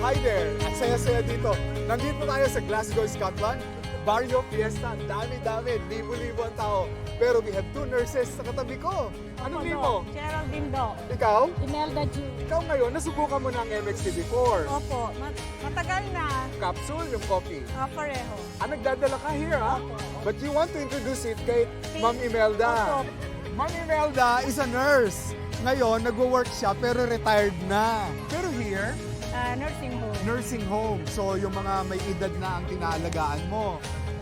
Hi there! Ang saya-saya dito. Nandito tayo sa Glasgow, Scotland. Barrio Fiesta. Dami-dami. Libo-libo ang tao. Pero we have two nurses sa katabi ko. Anong name mo? Geraldine Do. Ikaw? Imelda Ju. Ikaw ngayon, nasubukan mo na ang MXT before. Opo, matagal na. Capsule, yung coffee. Pareho. Nagdadala ka here, ha? Opo. But you want to introduce it kay Ma'am Imelda. Opo. Ma'am Imelda is a nurse. Ngayon, nagwo-work siya pero retired na. Pero here, Nursing home. nursing home. So, yung mga may edad na ang tinaalagaan mo.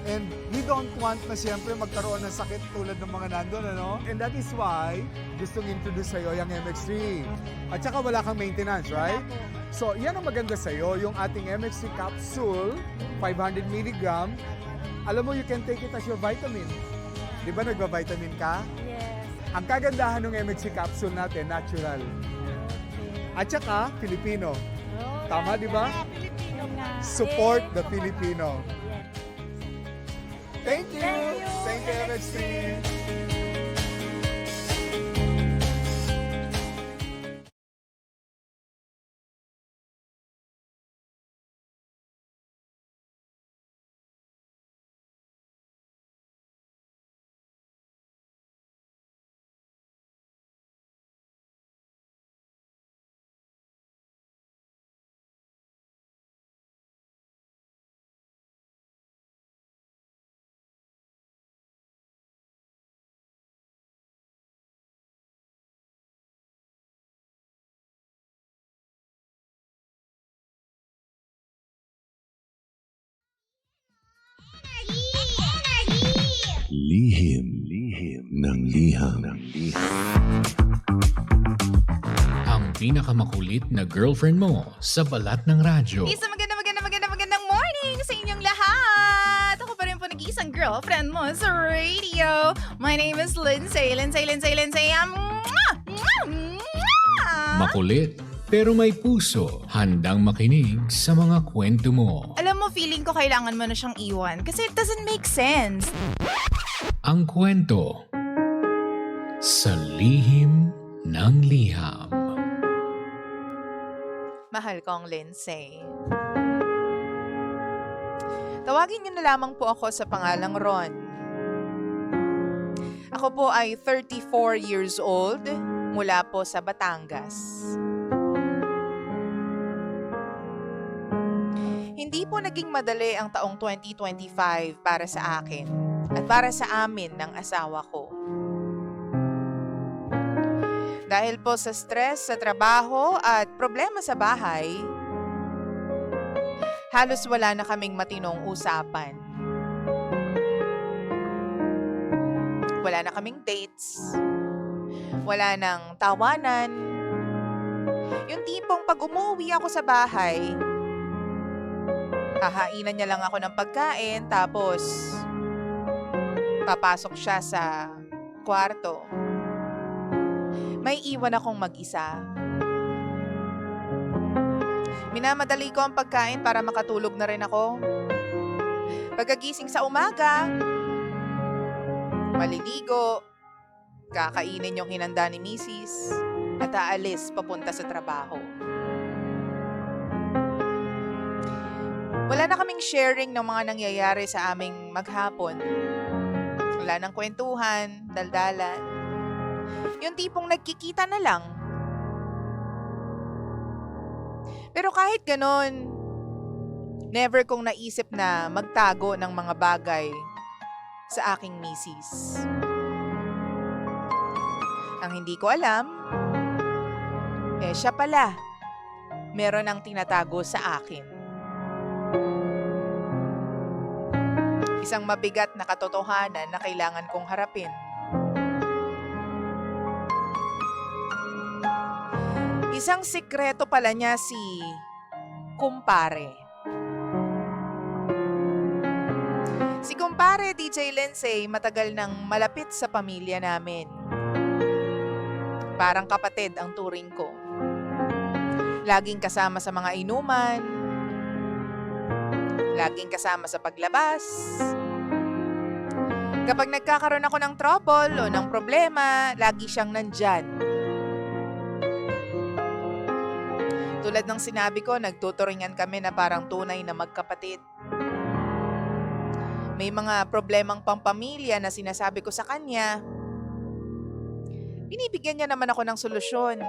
And we don't want na siyempre magkaroon ng sakit tulad ng mga nandun, ano? And that is why gustong introduce sa'yo yung MX3. At saka wala kang maintenance, right? So, yan ang maganda sa'yo, yung ating MX3 capsule, 500 mg. Alam mo, you can take it as your vitamin. Di ba nagba-vitamin ka? Yes. Ang kagandahan ng MX3 capsule natin, natural. At saka, Filipino. Tama, di ba? Filipino nga. Support the Filipino. Yes. Thank you! Thank you, Thank you, MX3! Lihim ng liham. Ang pinakamakulit na girlfriend mo sa balat ng radyo. Isang magandang morning sa inyong lahat! Ako pa rin po nag-iisang girlfriend mo sa radio. My name is Lindsay. Makulit pero may puso, handang makinig sa mga kwento mo. Alam mo, feeling ko kailangan mo na siyang iwan kasi it doesn't make sense. Ang kwento sa lihim ng liham. Mahal kong Lindsay. Tawagin niyo na lamang po ako sa pangalang Ron. Ako po ay 34 years old mula po sa Batangas. Hindi po naging madali ang taong 2025 para sa akin at para sa amin ng asawa ko. Dahil po sa stress sa trabaho at problema sa bahay, halos wala na kaming matinong usapan. Wala na kaming dates. Wala nang tawanan. Yung tipong pag umuwi ako sa bahay, hahainan niya lang ako ng pagkain tapos papasok siya sa kwarto. May iwan akong mag-isa. Minamadali ko ang pagkain para makatulog na rin ako. Pagkagising sa umaga, maliligo, kakainin yung hinanda ni Mrs. at aalis papunta sa trabaho. Wala na kaming sharing ng mga nangyayari sa aming maghapon. Wala nang kwentuhan, daldalan. Yung tipong nagkikita na lang. Pero kahit ganon, never kong naisip na magtago ng mga bagay sa aking misis. Ang hindi ko alam, siya pala, meron ang tinatago sa akin. Isang mabigat na katotohanan na kailangan kong harapin. Isang sikreto pala niya si kumpare. Si kumpare DJ Lindsay matagal nang malapit sa pamilya namin. Parang kapatid ang turing ko. Laging kasama sa mga inuman. Laging kasama sa paglabas. Kapag nagkakaroon ako ng trouble o ng problema, lagi siyang nandyan. Tulad ng sinabi ko, nagtuturingan kami na parang tunay na magkapatid. May mga problemang pampamilya na sinasabi ko sa kanya. Binibigyan niya naman ako ng solusyon.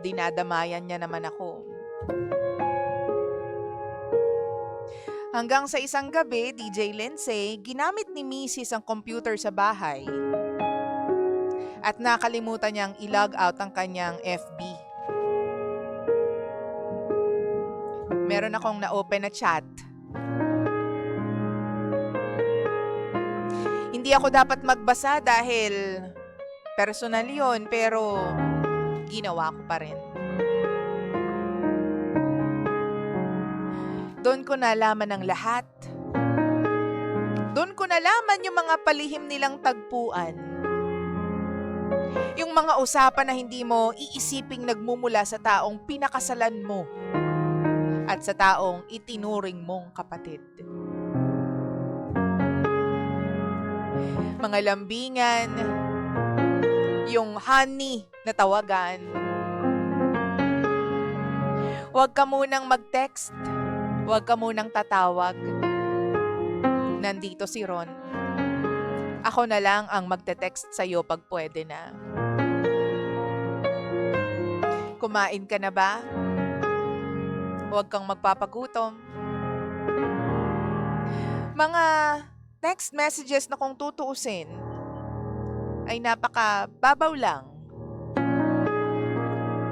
Dinadamayan niya naman ako. Hanggang sa isang gabi, DJ Lindsay, ginamit ni Mrs. ang computer sa bahay. At nakalimutan niyang i-log out ang kanyang FB. Meron akong na-open na chat. Hindi ako dapat magbasa dahil personal yun, pero ginawa ko pa rin. Doon ko nalaman ang lahat. Doon ko nalaman yung mga palihim nilang tagpuan. Yung mga usapan na hindi mo iisiping nagmumula sa taong pinakasalan mo at sa taong itinuring mong kapatid. Mga lambingan, yung honey na tawagan. Huwag ka munang mag-text. Huwag ka munang tatawag. Nandito si Ron. Ako na lang ang magte-text sa'yo pag pwede na. Kumain ka na ba? Huwag kang magpapagutom. Mga text messages na kung tutuusin ay napaka-babaw lang.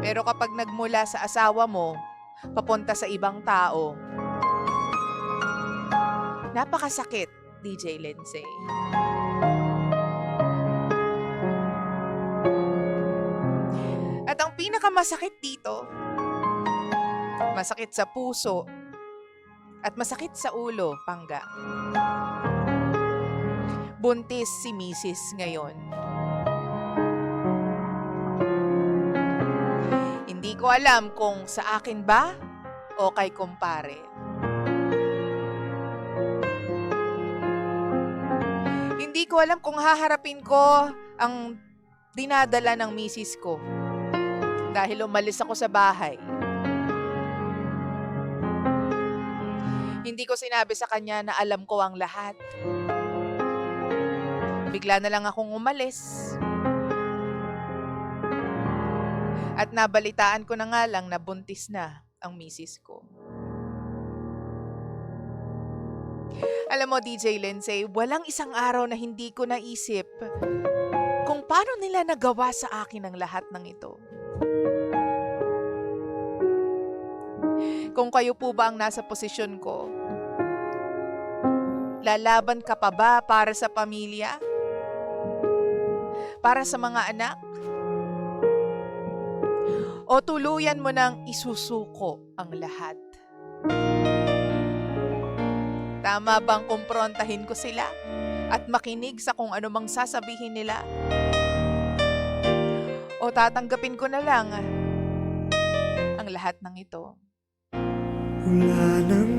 Pero kapag nagmula sa asawa mo, papunta sa ibang tao, napakasakit, DJ Lindsay. At ang pinakamasakit dito, masakit sa puso at masakit sa ulo, Pangga. Buntis si Mrs. ngayon. Hindi ko alam kung sa akin ba o kay kumpare. Hindi ko alam kung haharapin ko ang dinadala ng misis ko dahil umalis ako sa bahay. Hindi ko sinabi sa kanya na alam ko ang lahat. Bigla na lang akong umalis. At nabalitaan ko na nga lang na buntis na ang misis ko. Alam mo, DJ Lindsay, walang isang araw na hindi ko naisip kung paano nila nagawa sa akin ang lahat ng ito. Kung kayo po ba ang nasa posisyon ko, lalaban ka pa ba para sa pamilya? Para sa mga anak? O tuluyan mo nang isusuko ang lahat? Tama bang kumprontahin ko sila at makinig sa kung anumang sasabihin nila? O tatanggapin ko na lang ang lahat ng ito? Wala nang